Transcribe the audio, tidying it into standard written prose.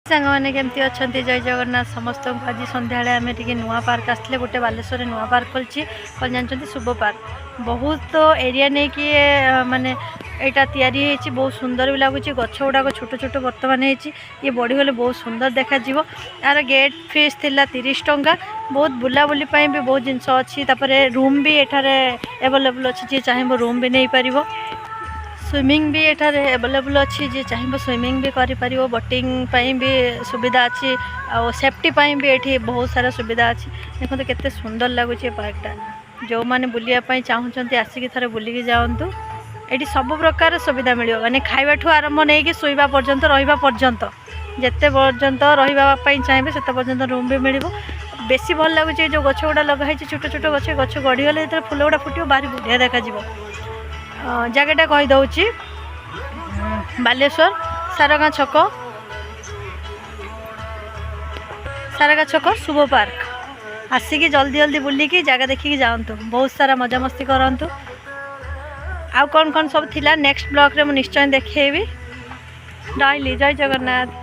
सांग मैंने केमती अच्छा जय जगन्नाथ समस्त आज सन्ध्या आम टे नुआ पार्क आसते गोटे बालेश्वर नुआ पार्क खोलची कौन जानते शुभ पार्क बहुत एरिया नहीं कि माने यहाँ या बहुत सुंदर भी लगुच गछ गुड़ाक छोट छोट बर्तमान ये बढ़ीगले बहुत सुंदर देखा यार गेट फीस थिला 30 टंका बहुत बुलाबुली भी बहुत जिनस अच्छी रूम भी एठारे एवेलेबल अच्छी जी चाहे रूम भी नहीं पार स्विमिंग भी एठारे एवेलेबल अच्छी जी चाहे स्विमिंग भी करि बोटिंग भी सुविधा अच्छी आ सेफ्टी भी ये बहुत सारा सुविधा अच्छी देखो तो केते सुंदर लगुच पार्कटा जो मैंने बुलायापी चाहूँगी आसिक थे बुलिकी जातु ये सब प्रकार सुविधा मिल माने खाइबा ठू आरंभ नहीं कि शोवा पर्यंत रहा पर्यंत जिते पर्यंत रही चाहिए से पर्यंत रूम भी मिल बेसी भल लगुच जो गछ गुड़ा लगाई छोट छोट गछ गछ गढ़ीगले जो फुल गुड़ा फुट भारी बढ़िया देखा जगटा कहीदे बालेश्वर सारगाँ छक शुभ पार्क आसिकी जल्दी जल्दी बुलिकी जगह देखिकी जातु बहुत सारा मजा मस्ती करतु आउ कौन कौन सब थिला नेक्स्ट ब्लॉग रे मु निश्चय देखेबी। रही जय जगन्नाथ।